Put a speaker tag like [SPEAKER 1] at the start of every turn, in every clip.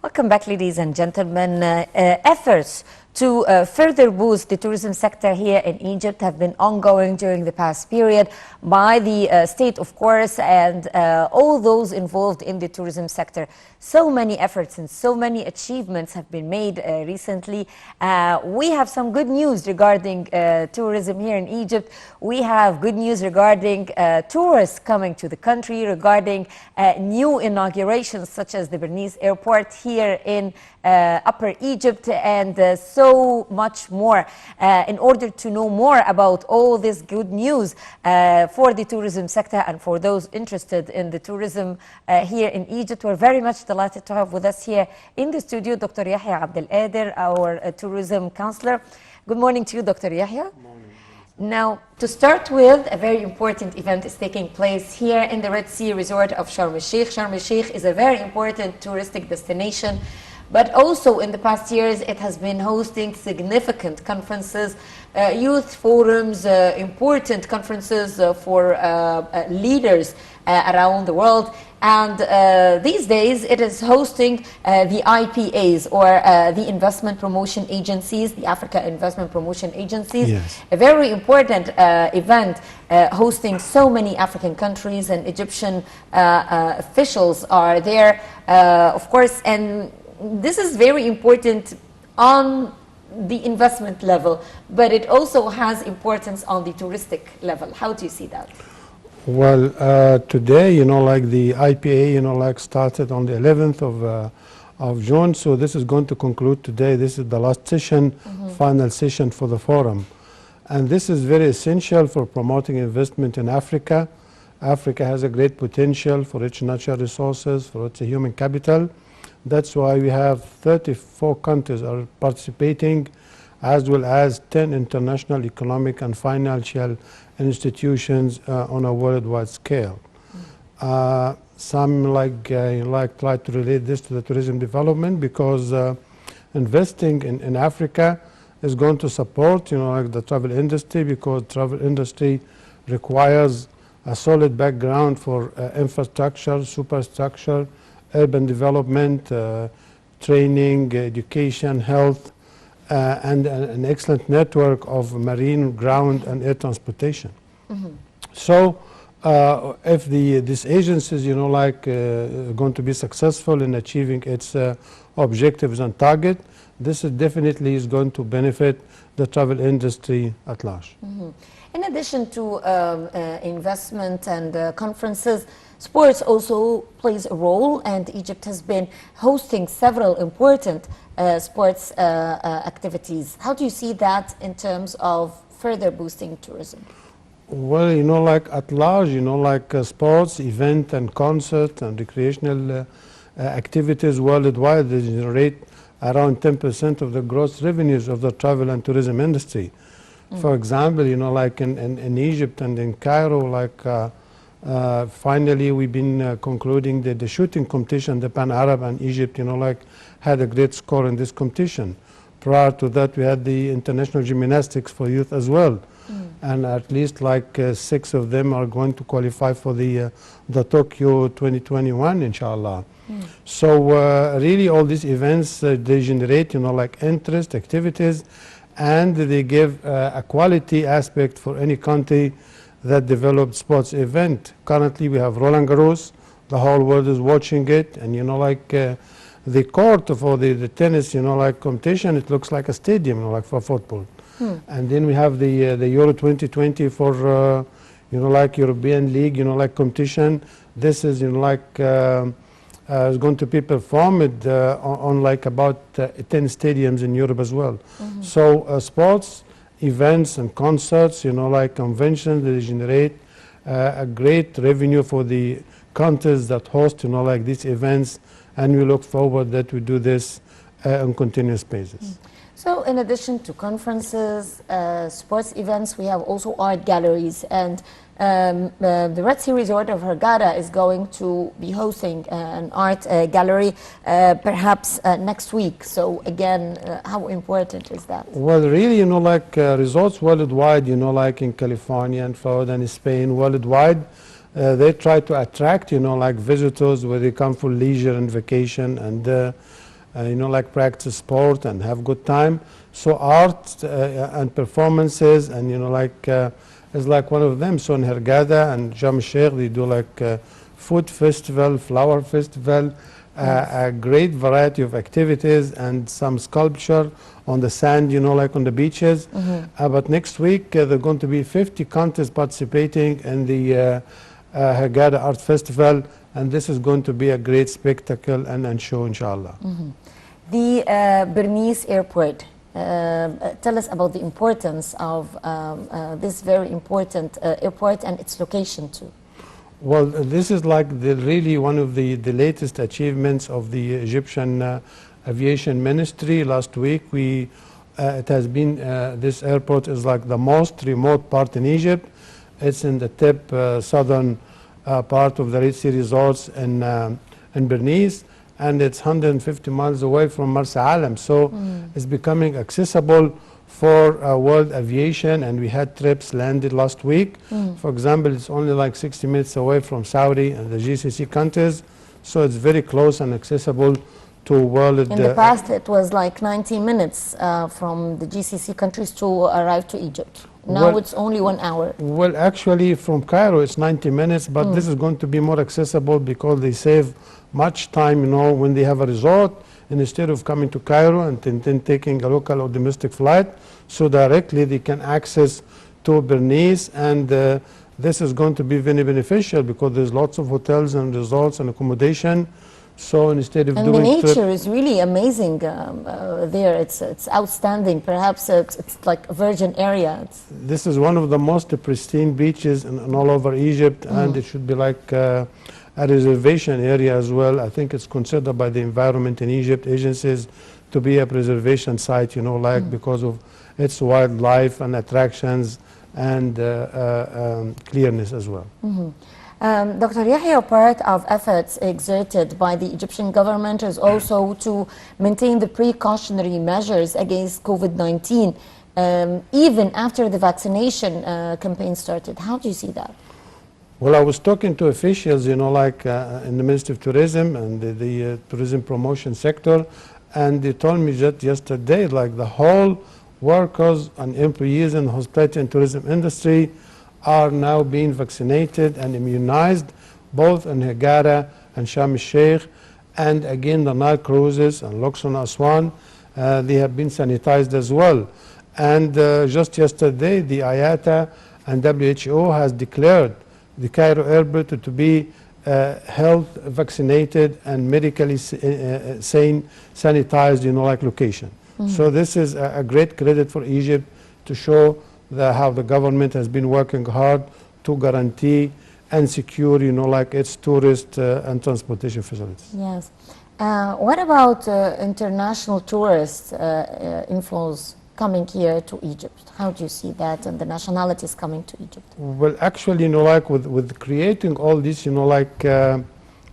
[SPEAKER 1] Welcome back, ladies and gentlemen. Efforts to further boost the tourism sector here in Egypt have been ongoing during the past period by the state, of course, and all those involved in the tourism sector. So many efforts and so many achievements have been made recently. We have some good news regarding tourism here in Egypt. We have good news regarding tourists coming to the country, regarding new inaugurations such as the Bernice Airport here in Upper Egypt, and so much more. In order to know more about all this good news for the tourism sector and for those interested in the tourism here in Egypt, we're very much delighted to have with us here in the studio Dr. Yehia Abdel, our tourism counselor. Good morning to you, Dr. Yehia.
[SPEAKER 2] Good morning.
[SPEAKER 1] Now, to start with, a very important event is taking place here in the Red Sea resort of Sharm el-Sheikh. Sharm el-Sheikh is a very important touristic destination, but also in the past years it has been hosting significant conferences, youth forums, important conferences for leaders around the world. And these days it is hosting the IPAs, or the investment promotion agencies, the Africa Investment Promotion Agencies.
[SPEAKER 2] Yes.
[SPEAKER 1] A very important event hosting so many African countries, and Egyptian officials are there, of course, and this is very important on the investment level, but it also has importance on the touristic level. How do you see that?
[SPEAKER 2] Well, today, like the IPA, started on the 11th of June, so this is going to conclude today. This is the last session, final session for the forum. And this is very essential for promoting investment in Africa. Africa has a great potential for its natural resources, for its human capital. That's why we have 34 countries are participating, as well as 10 international economic and financial institutions on a worldwide scale. Some try to relate this to the tourism development, because investing in Africa is going to support the travel industry, because travel industry requires a solid background for infrastructure, superstructure, urban development, training, education, health, and an excellent network of marine, ground, and air transportation. So if these agencies, going to be successful in achieving its objectives and target, this is definitely is going to benefit the travel industry at large.
[SPEAKER 1] In addition to investment and conferences, sports also plays a role, and Egypt has been hosting several important sports activities. How do you see that in terms of further boosting tourism?
[SPEAKER 2] Well, at large, sports, event and concert and recreational activities worldwide, they generate around 10% of the gross revenues of the travel and tourism industry. For example, in Egypt and in Cairo, finally we've been concluding the shooting competition, the Pan-Arab, and Egypt, had a great score in this competition. Prior to that, we had the international gymnastics for youth as well. And at least 6 of them are going to qualify for the Tokyo 2021, inshallah. So really all these events, they generate, interest, activities, and they give a quality aspect for any country that developed sports event. Currently we have Roland Garros, the whole world is watching it, and the court for the tennis, competition, it looks like a stadium, for football. And then we have the Euro 2020 for, European League, competition. This is, is going to be performed on about 10 stadiums in Europe as well. So sports, events and concerts, conventions, they generate a great revenue for the countries that host, these events, and we look forward that we do this on continuous basis.
[SPEAKER 1] So in addition to conferences, sports events, we have also art galleries, and the Red Sea Resort of Hurghada is going to be hosting an art gallery perhaps next week. So again, how important is that?
[SPEAKER 2] Well, really, resorts worldwide, in California and Florida and Spain, worldwide, they try to attract, visitors where they come for leisure and vacation, and like practice sport and have good time. So art and performances, and is like one of them. So in Hurghada and Sharm el-Sheikh, they do like food festival, flower festival, a great variety of activities, and some sculpture on the sand, like on the beaches. But next week, there are going to be 50 contests participating in the Hurghada Art Festival, and this is going to be a great spectacle and show, inshallah.
[SPEAKER 1] The Bernice Airport. Tell us about the importance of this very important airport and its location too.
[SPEAKER 2] Well, this is like really one of the latest achievements of the Egyptian Aviation Ministry. Last week, it has been, this airport is like the most remote part in Egypt. It's in the tip southern part of the Red Sea resorts in Bernice, and it's 150 miles away from Marsa Alam. So it's becoming accessible for world aviation, and we had trips landed last week. For example, it's only like 60 minutes away from Saudi and the GCC countries, so it's very close and accessible to world.
[SPEAKER 1] In the past, it was like 90 minutes from the GCC countries to arrive to Egypt. Now it's only 1 hour. Well,
[SPEAKER 2] actually, from Cairo, it's 90 minutes, but this is going to be more accessible because they save much time, when they have a resort, and instead of coming to Cairo and then taking a local or domestic flight, so directly they can access to Bernice, and this is going to be very beneficial because there's lots of hotels and resorts and accommodation. So instead of doing
[SPEAKER 1] the nature is really amazing there. It's outstanding. Perhaps it's like a virgin area.
[SPEAKER 2] This is one of the most pristine beaches in all over Egypt, and it should be like a reservation area as well. I think it's considered by the Environment in Egypt agencies to be a preservation site, because of its wildlife and attractions and clearness as well.
[SPEAKER 1] Dr. Yehia, part of efforts exerted by the Egyptian government is also to maintain the precautionary measures against COVID-19, even after the vaccination campaign started. How do you see that?
[SPEAKER 2] Well, I was talking to officials, in the Ministry of Tourism and the tourism promotion sector, and they told me just yesterday, like the whole workers and employees in the hospitality and tourism industry are now being vaccinated and immunized, both in Hurghada and Sharm el-Sheikh, and again the Nile cruises and Luxor and Aswan, they have been sanitized as well. And just yesterday, the IATA and WHO has declared the Cairo airport to be health vaccinated and medically sane, sanitized, location. So this is a great credit for Egypt to show how the government has been working hard to guarantee and secure, its tourist and transportation facilities.
[SPEAKER 1] Yes. What about international tourist inflows coming here to Egypt? How do you see that, and the nationalities coming to Egypt?
[SPEAKER 2] Well, actually, with creating all these,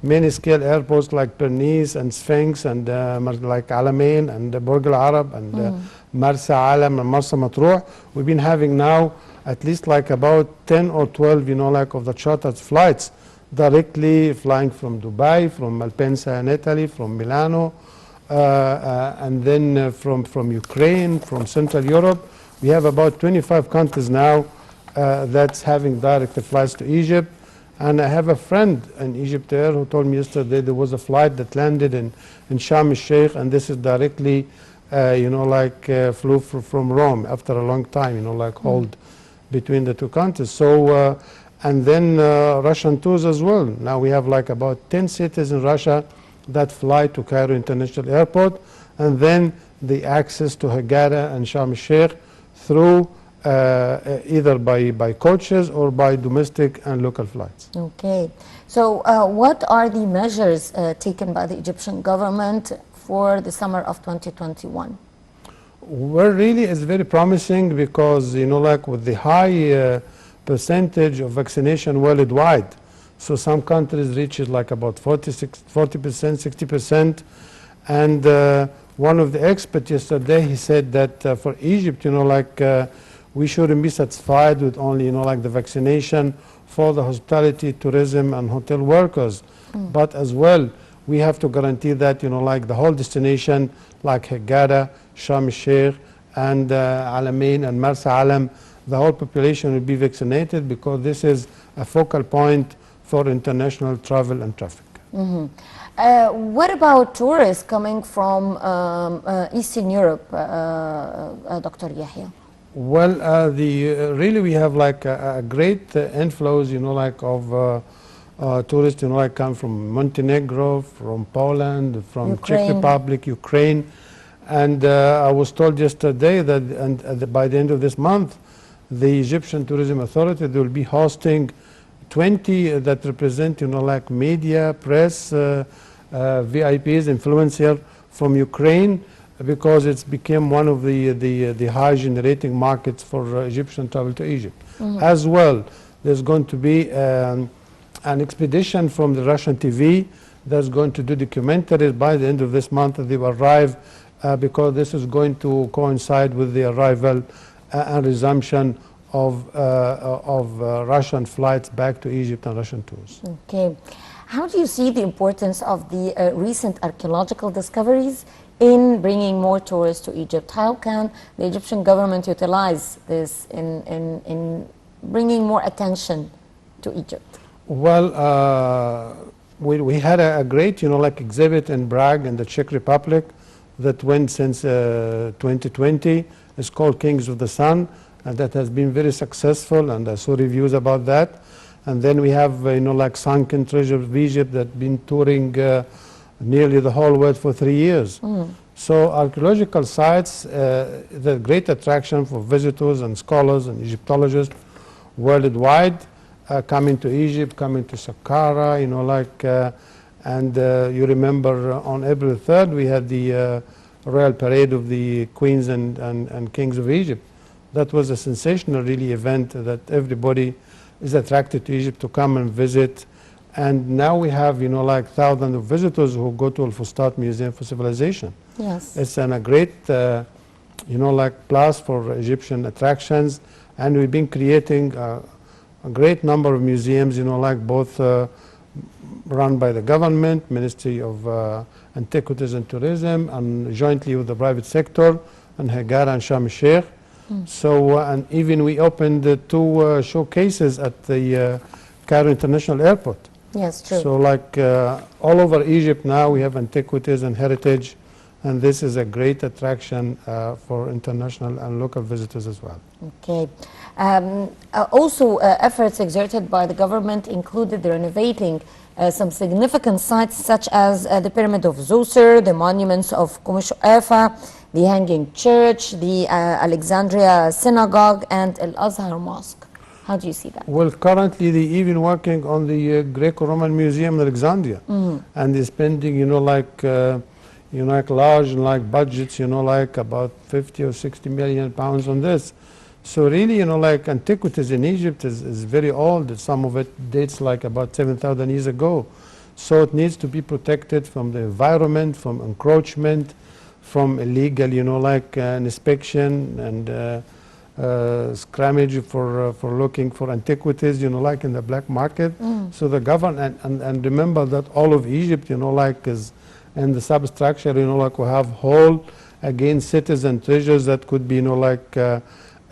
[SPEAKER 2] many-scale airports like Bernice and Sphinx and like Alamein and Burj Al Arab and Marsa Alam and Marsa Matruh, we've been having now at least like about 10 or 12, of the chartered flights directly flying from Dubai, from Malpensa in Italy, from Milano, and then from Ukraine, from Central Europe. We have about 25 countries now that's having direct flights to Egypt. And I have a friend in Egypt there who told me yesterday there was a flight that landed in Sharm el-Sheikh, and this is directly, flew from Rome after a long time, hold between the two countries. So, and then Russian tours as well. Now we have like about 10 cities in Russia that fly to Cairo International Airport, and then the access to Hurghada and Sharm el-Sheikh through either by coaches or by domestic and local flights.
[SPEAKER 1] Okay. So what are the measures taken by the Egyptian government for the summer of 2021?
[SPEAKER 2] Well, really it's very promising because, with the high percentage of vaccination worldwide, so some countries reach it like about 40%, 60%. And one of the experts yesterday, he said that for Egypt, we shouldn't be satisfied with only, the vaccination for the hospitality, tourism, and hotel workers. But as well, we have to guarantee that, like the whole destination, like Kader, Sharm el-Sheikh, and Alamein and Marsa Alam, the whole population will be vaccinated, because this is a focal point for international travel and traffic.
[SPEAKER 1] What about tourists coming from Eastern Europe, Dr. Yehia?
[SPEAKER 2] Well, really we have like a great inflows, like of tourists, like come from Montenegro, from Poland, from Czech Republic, Ukraine. And I was told yesterday that by the end of this month, the Egyptian Tourism Authority, they will be hosting 20 that represent, like media, press, VIPs, influencers from Ukraine, because it's become one of the high generating markets for Egyptian travel to Egypt. As well, there's going to be an expedition from the Russian TV that's going to do documentaries by the end of this month. They will arrive because this is going to coincide with the arrival and resumption of Russian flights back to Egypt and Russian tours.
[SPEAKER 1] Okay. How do you see the importance of the recent archaeological discoveries in bringing more tourists to Egypt? How can the Egyptian government utilize this in bringing more attention to Egypt?
[SPEAKER 2] Well, we had a great, like exhibit in Prague in the Czech Republic that went since 2020. It's called Kings of the Sun, and that has been very successful, and I saw reviews about that. And then we have, like Sunken Treasure of Egypt that been touring nearly the whole world for 3 years. So archaeological sites, the great attraction for visitors and scholars and Egyptologists worldwide, coming to Egypt, coming to Saqqara, and you remember on April 3rd we had the royal parade of the queens and kings of Egypt. That was a sensational really event that everybody is attracted to Egypt to come and visit. And now we have, like thousands of visitors who go to Al-Fustat Museum for Civilization.
[SPEAKER 1] Yes.
[SPEAKER 2] It's a great, like plus for Egyptian attractions. And we've been creating a great number of museums, like both run by the government, Ministry of Antiquities and Tourism, and jointly with the private sector, and Hagar and Sharm el-Sheikh. So, and even we opened 2 showcases at the Cairo International Airport.
[SPEAKER 1] Yes, true.
[SPEAKER 2] So like all over Egypt now we have antiquities and heritage, and this is a great attraction for international and local visitors as well.
[SPEAKER 1] Okay. Also, efforts exerted by the government included renovating some significant sites such as the Pyramid of Zoser, the monuments of Kumushu-Efa, the Hanging Church, the Alexandria Synagogue, and Al-Azhar Mosque. How do you see that?
[SPEAKER 2] Well, currently they're even working on the Greco-Roman Museum in Alexandria, and they're spending, like large budgets, like about 50 or 60 million pounds on this. So really, like antiquities in Egypt is very old. Some of it dates like about 7,000 years ago. So it needs to be protected from the environment, from encroachment, from illegal, inspection and scrammage for looking for antiquities, like in the black market. So the government, and remember that all of Egypt, is in the substructure, we have whole, again, cities and treasures that could be,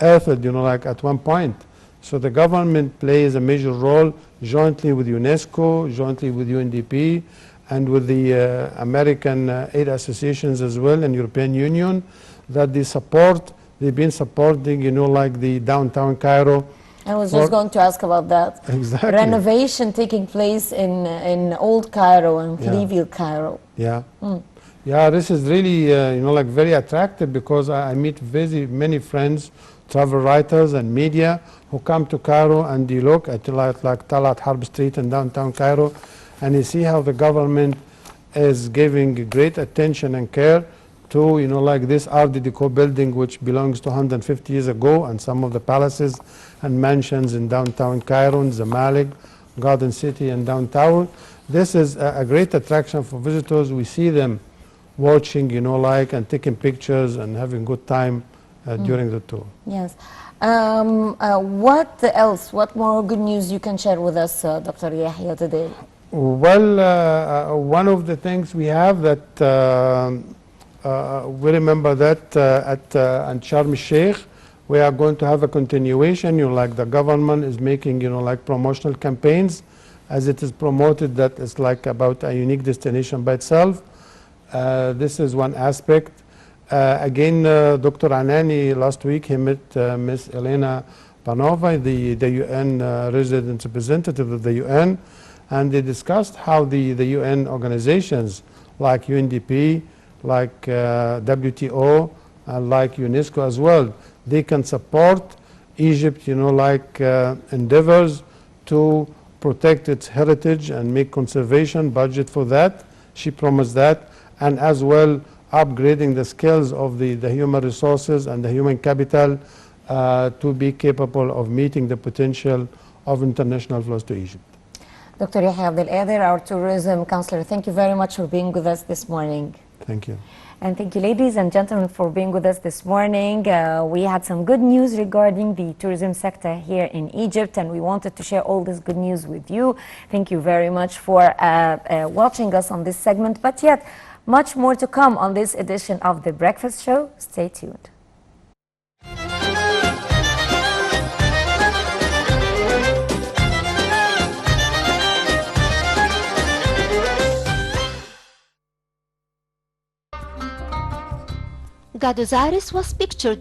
[SPEAKER 2] earthed, at one point. So the government plays a major role jointly with UNESCO, jointly with UNDP, and with the American aid associations as well, and European Union, that they've been supporting, the downtown Cairo.
[SPEAKER 1] I was just going to ask about that.
[SPEAKER 2] Exactly.
[SPEAKER 1] Renovation taking place in Old Cairo and Medieval Cairo.
[SPEAKER 2] Yeah. Yeah, this is really, very attractive, because I meet very many friends, travel writers and media, who come to Cairo and they look at like Talat Harb Street in downtown Cairo, and you see how the government is giving great attention and care to, this Art Deco building, which belongs to 150 years ago, and some of the palaces and mansions in downtown Cairo, Zamalek, Garden City, and downtown. This is a great attraction for visitors. We see them watching, and taking pictures and having good time during the tour.
[SPEAKER 1] Yes. What else? What more good news you can share with us, Dr. Yehia, today?
[SPEAKER 2] Well, one of the things we have that we remember that at Sharm el-Sheikh, we are going to have a continuation. Like the government is making, like promotional campaigns, as it is promoted that it's like about a unique destination by itself. This is one aspect. Again, Dr. Anani last week he met Ms. Elena Panova, the UN resident representative of the UN, and they discussed how the UN organizations like UNDP, like WTO, and like UNESCO as well, they can support Egypt, like endeavors to protect its heritage and make conservation budget for that. She promised that, and as well upgrading the skills of the human resources and the human capital to be capable of meeting the potential of international flows to Egypt.
[SPEAKER 1] Dr. Yehia Abdel, our tourism counselor, thank you very much for being with us this morning.
[SPEAKER 2] Thank you.
[SPEAKER 1] And thank you, ladies and gentlemen, for being with us this morning. We had some good news regarding the tourism sector here in Egypt, and we wanted to share all this good news with you. Thank you very much for watching us on this segment, but yet much more to come on this edition of The Breakfast Show. Stay tuned.
[SPEAKER 3] Gadozaris was pictured